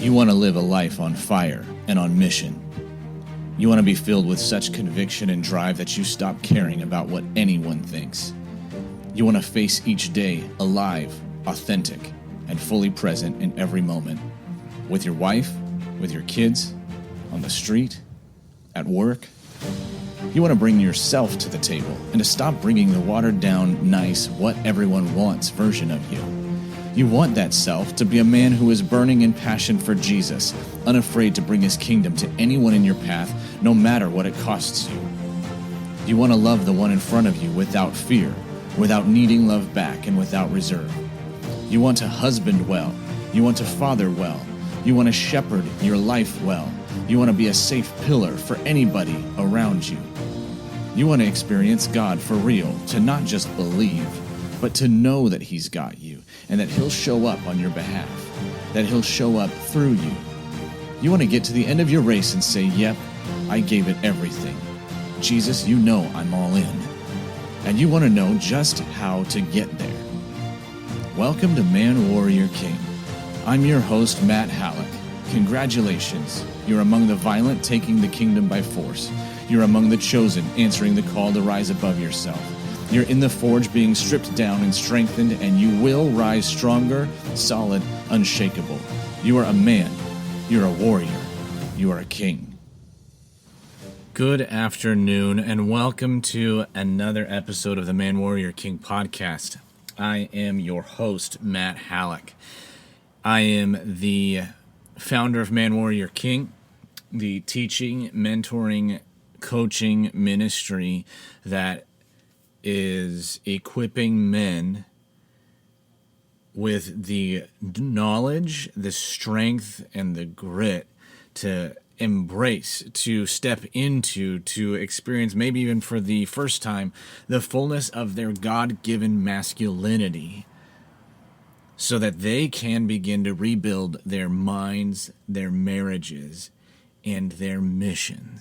You want to live a life on fire and on mission. You want to be filled with such conviction and drive that you stop caring about what anyone thinks. You want to face each day alive, authentic, and fully present in every moment. With your wife, with your kids, on the street, at work. You want to bring yourself to the table and to stop bringing the watered-down, nice, what everyone wants version of you. You want that self to be a man who is burning in passion for Jesus, unafraid to bring his kingdom to anyone in your path, no matter what it costs you. You want to love the one in front of you without fear, without needing love back, and without reserve. You want to husband well. You want to father well. You want to shepherd your life well. You want to be a safe pillar for anybody around you. You want to experience God for real, to not just believe, but to know that he's got you, and that he'll show up on your behalf, that he'll show up through you. You want to get to the end of your race and say, yep, I gave it everything. Jesus, you know I'm all in. And you want to know just how to get there. Welcome to Man Warrior King. I'm your host, Matt Hallock. Congratulations. You're among the violent, taking the kingdom by force. You're among the chosen, answering the call to rise above yourself. You're in the forge, being stripped down and strengthened, and you will rise stronger, solid, unshakable. You are a man. You're a warrior. You are a king. Good afternoon, and welcome to another episode of the Man Warrior King podcast. I am your host, Matt Hallock. I am the founder of Man Warrior King, the teaching, mentoring, coaching ministry that is equipping men with the knowledge, the strength, and the grit to embrace, to step into, to experience, maybe even for the first time, the fullness of their God-given masculinity, so that they can begin to rebuild their minds, their marriages, and their missions.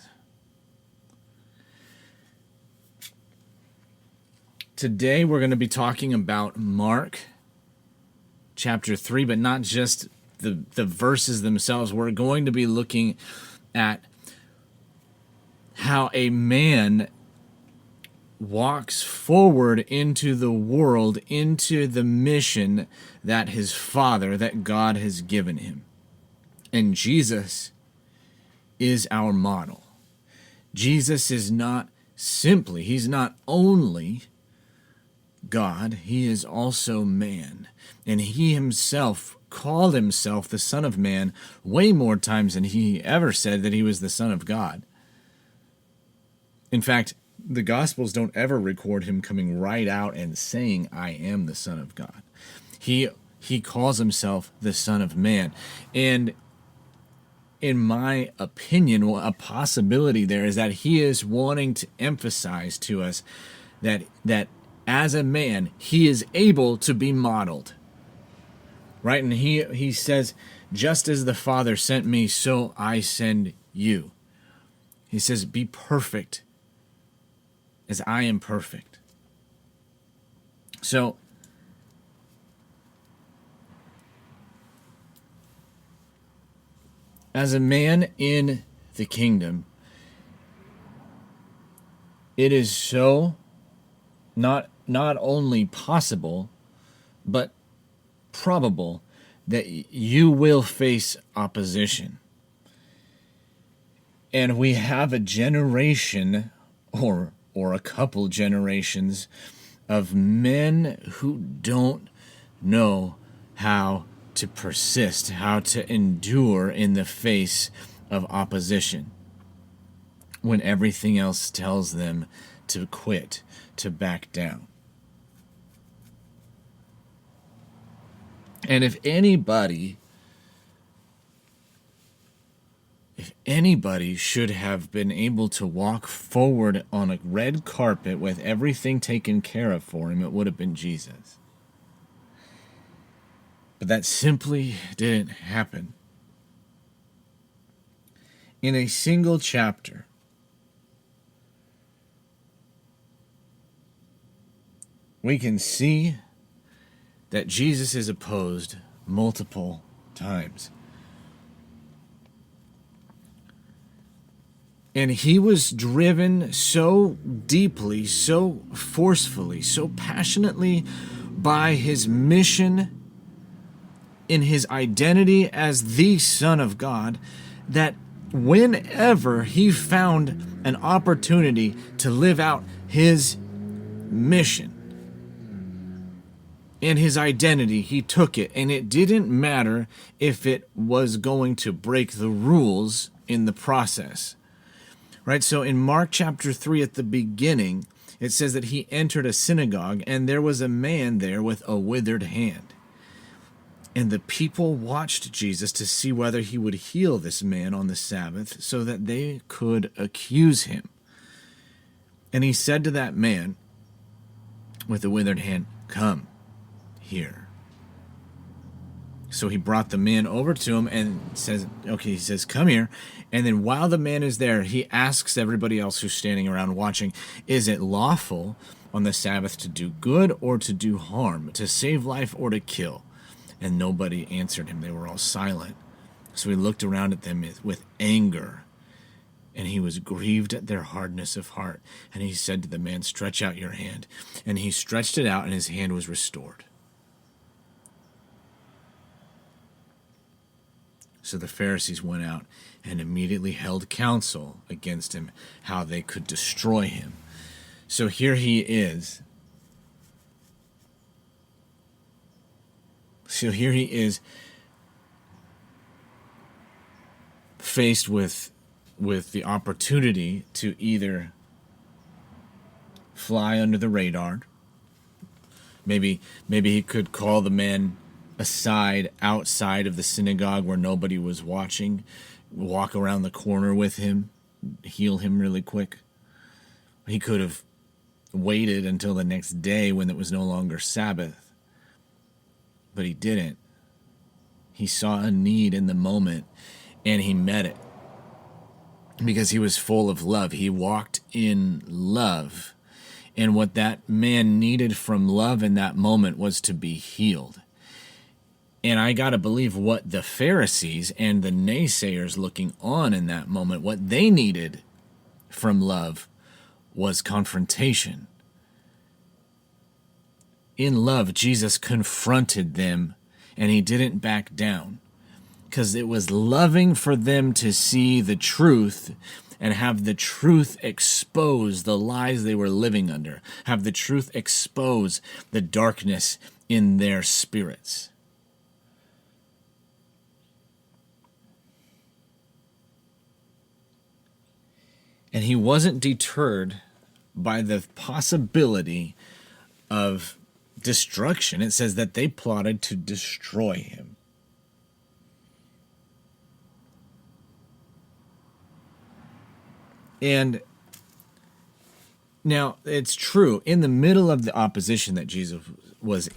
Today we're going to be talking about Mark chapter 3, but not just the verses themselves. We're going to be looking at how a man walks forward into the world, into the mission that his Father, that God has given him. And Jesus is our model. Jesus is not simply, he's not only God, he is also man. And he himself called himself the Son of Man way more times than he ever said that he was the Son of God. In fact, the Gospels don't ever record him coming right out and saying, I am the Son of God. He calls himself the Son of Man. And in my opinion, a possibility there is that he is wanting to emphasize to us that as a man, he is able to be modeled. Right? And he says, just as the Father sent me, so I send you. He says, be perfect as I am perfect. So, as a man in the kingdom, it is so not only possible, but probable that you will face opposition. And we have a generation or a couple generations of men who don't know how to persist, how to endure in the face of opposition when everything else tells them to quit, to back down. And if anybody should have been able to walk forward on a red carpet with everything taken care of for him, it would have been Jesus. But that simply didn't happen. In a single chapter, we can see that Jesus is opposed multiple times. And he was driven so deeply, so forcefully, so passionately by his mission in his identity as the Son of God that whenever he found an opportunity to live out his mission and his identity, he took it. And it didn't matter if it was going to break the rules in the process. Right, so in Mark chapter 3 at the beginning, it says that he entered a synagogue and there was a man there with a withered hand. And the people watched Jesus to see whether he would heal this man on the Sabbath so that they could accuse him. And he said to that man with the withered hand, "Come here." So he brought the man over to him and says, he says, "Come here." And then while the man is there, he asks everybody else who's standing around watching, "Is it lawful on the Sabbath to do good or to do harm, to save life or to kill?" And nobody answered him. They were all silent. So he looked around at them with anger, and he was grieved at their hardness of heart. And he said to the man, "Stretch out your hand." And he stretched it out, and his hand was restored. So the Pharisees went out and immediately held counsel against him, how they could destroy him. So here he is. Faced with the opportunity to either fly under the radar. Maybe he could call the man aside outside of the synagogue where nobody was watching, walk around the corner with him, heal him really quick. He could have waited until the next day when it was no longer Sabbath, but he didn't. He saw a need in the moment and he met it because he was full of love. He walked in love, and what that man needed from love in that moment was to be healed. And I got to believe what the Pharisees and the naysayers looking on in that moment, what they needed from love was confrontation. In love, Jesus confronted them, and he didn't back down because it was loving for them to see the truth and have the truth expose the lies they were living under, have the truth expose the darkness in their spirits. And he wasn't deterred by the possibility of destruction. It says that they plotted to destroy him. And now it's true, in the middle of the opposition that Jesus was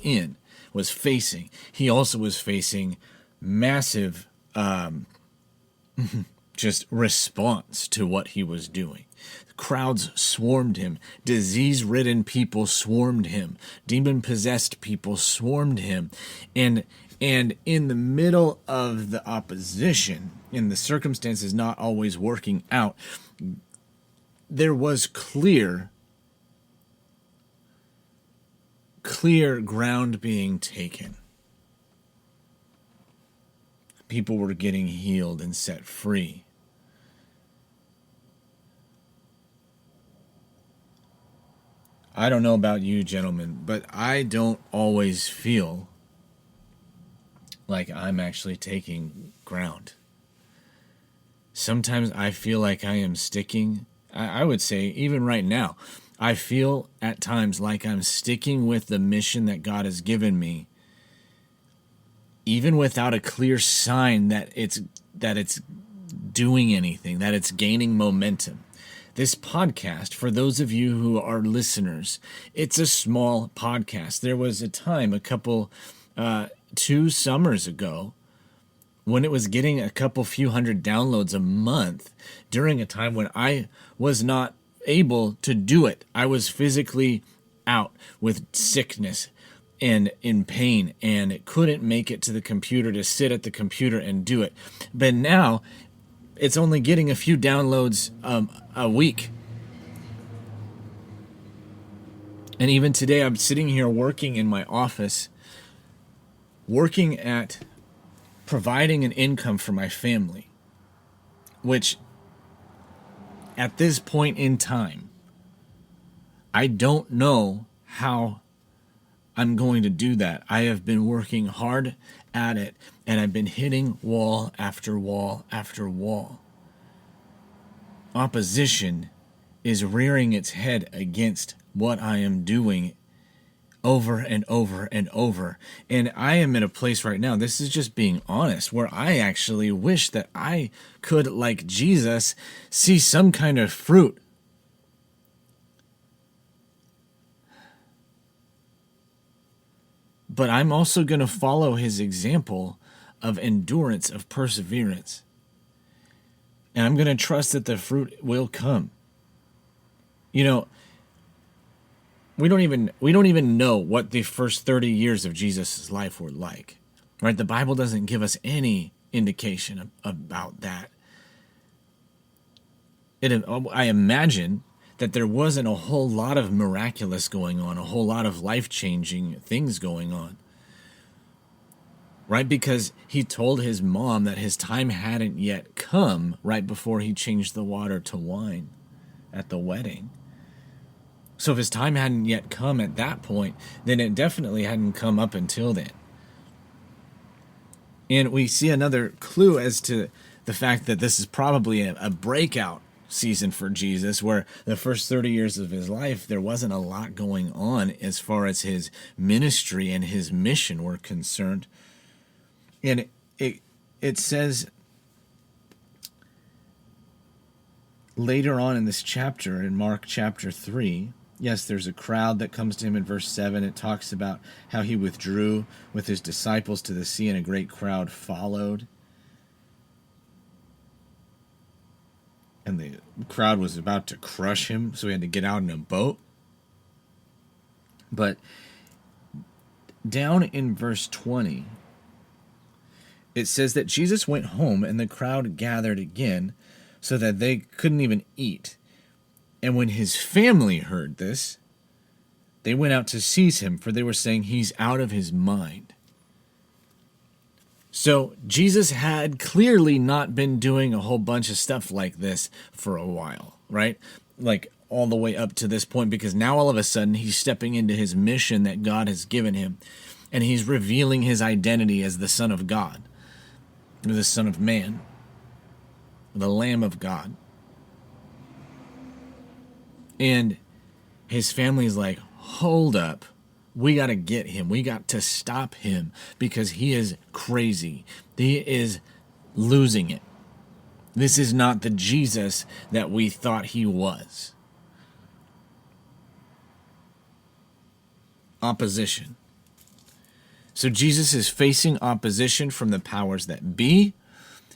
facing, he also was facing massive just response to what he was doing. Crowds swarmed him. Disease-ridden people swarmed him. Demon-possessed people swarmed him. And in the middle of the opposition, in the circumstances not always working out, there was clear ground being taken. People were getting healed and set free. I don't know about you, gentlemen, but I don't always feel like I'm actually taking ground. Sometimes I feel like I am sticking. I would say, even right now, I feel at times like I'm sticking with the mission that God has given me, even without a clear sign that it's doing anything, that it's gaining momentum. This podcast, for those of you who are listeners, it's a small podcast. There was a time, 2 summers ago, when it was getting a few hundred downloads a month, during a time when I was not able to do it. I was physically out with sickness and in pain and couldn't make it to the computer to sit at the computer and do it. But now, it's only getting a few downloads a week. And even today, I'm sitting here working in my office, working at providing an income for my family, which at this point in time, I don't know how I'm going to do that. I have been working hard at it, and I've been hitting wall after wall after wall. Opposition is rearing its head against what I am doing over and over and over. And I am in a place right now, this is just being honest, where I actually wish that I could, like Jesus, see some kind of fruit. But I'm also going to follow his example of endurance, of perseverance. And I'm going to trust that the fruit will come. You know, we don't even know what the first 30 years of Jesus' life were like. Right? The Bible doesn't give us any indication about that. I imagine that there wasn't a whole lot of miraculous going on, a whole lot of life-changing things going on. Right? Because he told his mom that his time hadn't yet come right before he changed the water to wine at the wedding. So if his time hadn't yet come at that point, then it definitely hadn't come up until then. And we see another clue as to the fact that this is probably a breakout season for Jesus, where the first 30 years of his life, there wasn't a lot going on as far as his ministry and his mission were concerned. And it says later on in this chapter, in Mark chapter 3, yes, there's a crowd that comes to him in verse 7. It talks about how he withdrew with his disciples to the sea and a great crowd followed. And the crowd was about to crush him, so he had to get out in a boat. But down in verse 20, it says that Jesus went home and the crowd gathered again so that they couldn't even eat. And when his family heard this, they went out to seize him, for they were saying he's out of his mind. So Jesus had clearly not been doing a whole bunch of stuff like this for a while, right? Like all the way up to this point, because now all of a sudden he's stepping into his mission that God has given him, and he's revealing his identity as the Son of God, or the Son of Man, the Lamb of God. And his family's like, hold up. We got to get him. We got to stop him because he is crazy. He is losing it. This is not the Jesus that we thought he was. Opposition. So Jesus is facing opposition from the powers that be.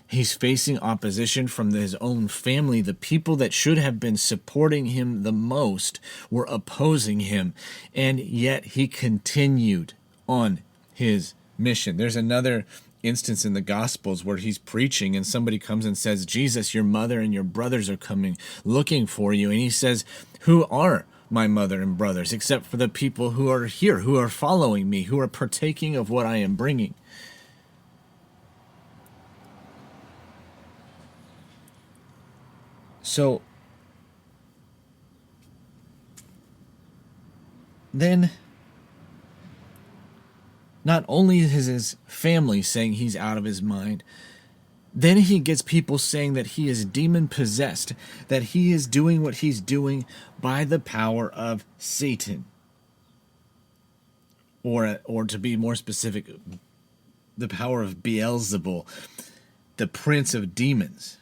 He's facing opposition from his own family. The people that should have been supporting him the most were opposing him, and yet he continued on his mission. There's another instance in the Gospels where he's preaching and somebody comes and says, Jesus, your mother and your brothers are coming looking for you. And he says, who are my mother and brothers except for the people who are here, who are following me, who are partaking of what I am bringing? So then, not only is his family saying he's out of his mind, then he gets people saying that he is demon-possessed, that he is doing what he's doing by the power of Satan. Or to be more specific, the power of Beelzebul, the prince of demons.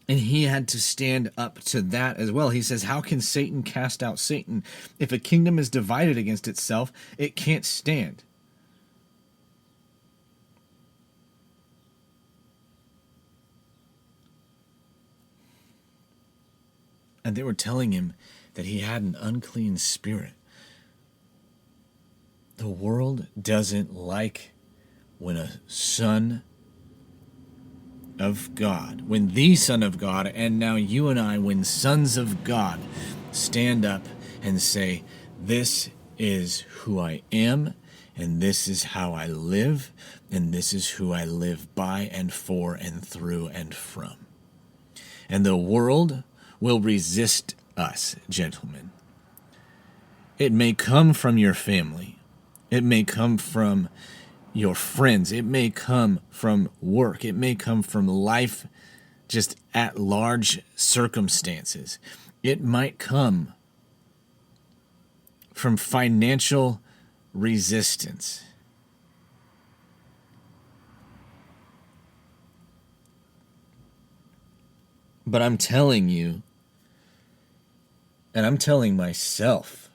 And he had to stand up to that as well. He says, how can Satan cast out Satan? If a kingdom is divided against itself, it can't stand. And they were telling him that he had an unclean spirit. The world doesn't like when a son of God, when the Son of God, and now you and I, when sons of God, stand up and say, this is who I am, and this is how I live, and this is who I live by and for and through and from. And the world will resist us, gentlemen. It may come from your family. It may come from your friends. It may come from work. It may come from life just at large circumstances. It might come from financial resistance. But I'm telling you, and I'm telling myself,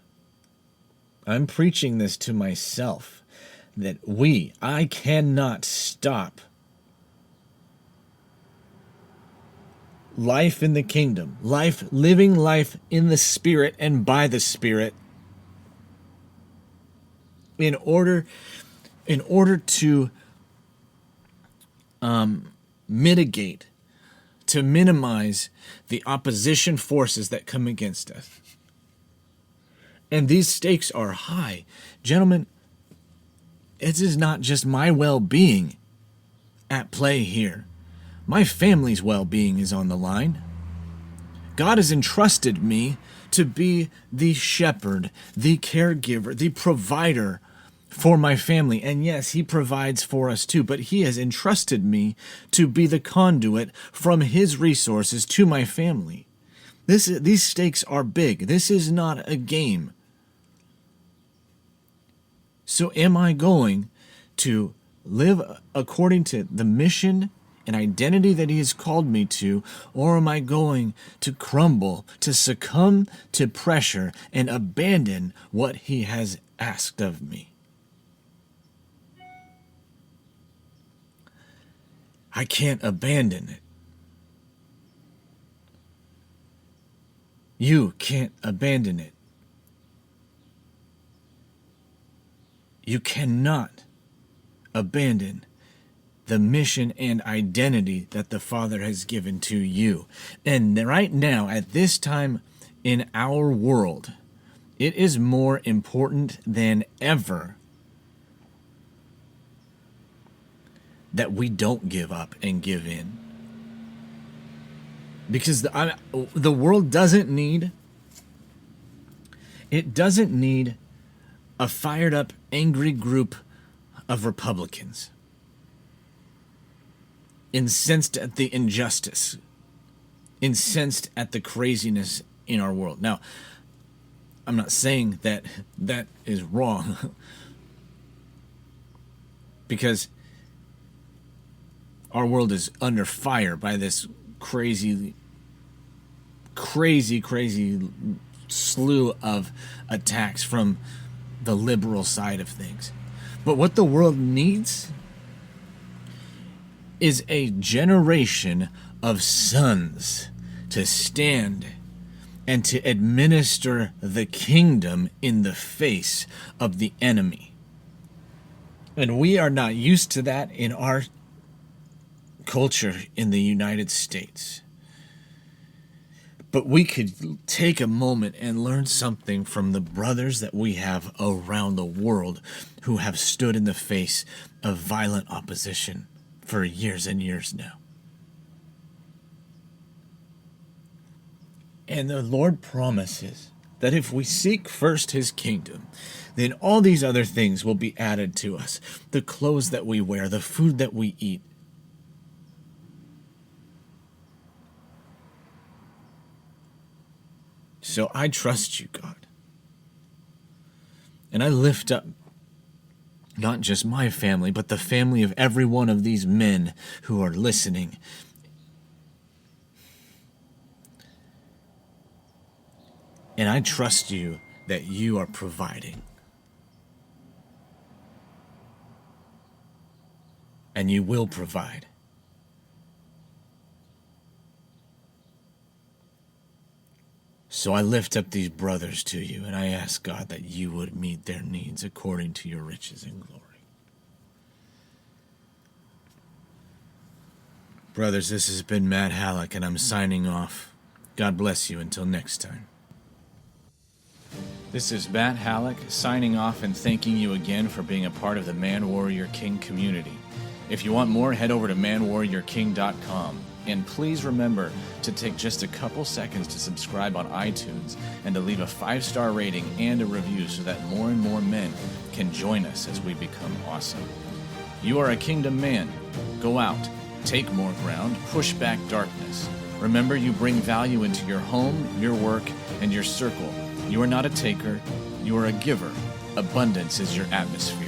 I'm preaching this to myself, that I cannot stop life in the kingdom, living life in the Spirit and by the Spirit, in order to mitigate, to minimize the opposition forces that come against us. And these stakes are high. Gentlemen, it is not just my well-being at play here. My family's well-being is on the line. God has entrusted me to be the shepherd, the caregiver, the provider for my family. And yes, he provides for us too, but he has entrusted me to be the conduit from his resources to my family. These stakes are big. This is not a game. So am I going to live according to the mission and identity that he has called me to, or am I going to crumble, to succumb to pressure, and abandon what he has asked of me? I can't abandon it. You can't abandon it. You cannot abandon the mission and identity that the Father has given to you. And right now, at this time in our world, it is more important than ever that we don't give up and give in. Because the world doesn't need a fired up, angry group of Republicans, incensed at the injustice, incensed at the craziness in our world. Now, I'm not saying that is wrong, because our world is under fire by this crazy slew of attacks from the liberal side of things. But what the world needs is a generation of sons to stand and to administer the kingdom in the face of the enemy. And we are not used to that in our culture in the United States. But we could take a moment and learn something from the brothers that we have around the world who have stood in the face of violent opposition for years and years now. And the Lord promises that if we seek first his kingdom, then all these other things will be added to us. The clothes that we wear, the food that we eat. So I trust you, God. And I lift up not just my family, but the family of every one of these men who are listening. And I trust you that you are providing. And you will provide. So I lift up these brothers to you, and I ask, God, that you would meet their needs according to your riches and glory. Brothers, this has been Matt Hallock, and I'm signing off. God bless you until next time. This is Matt Hallock signing off and thanking you again for being a part of the Man Warrior King community. If you want more, head over to manwarriorking.com. And please remember to take just a couple seconds to subscribe on iTunes and to leave a 5-star rating and a review so that more and more men can join us as we become awesome. You are a kingdom man. Go out, take more ground, push back darkness. Remember, you bring value into your home, your work, and your circle. You are not a taker, you are a giver. Abundance is your atmosphere.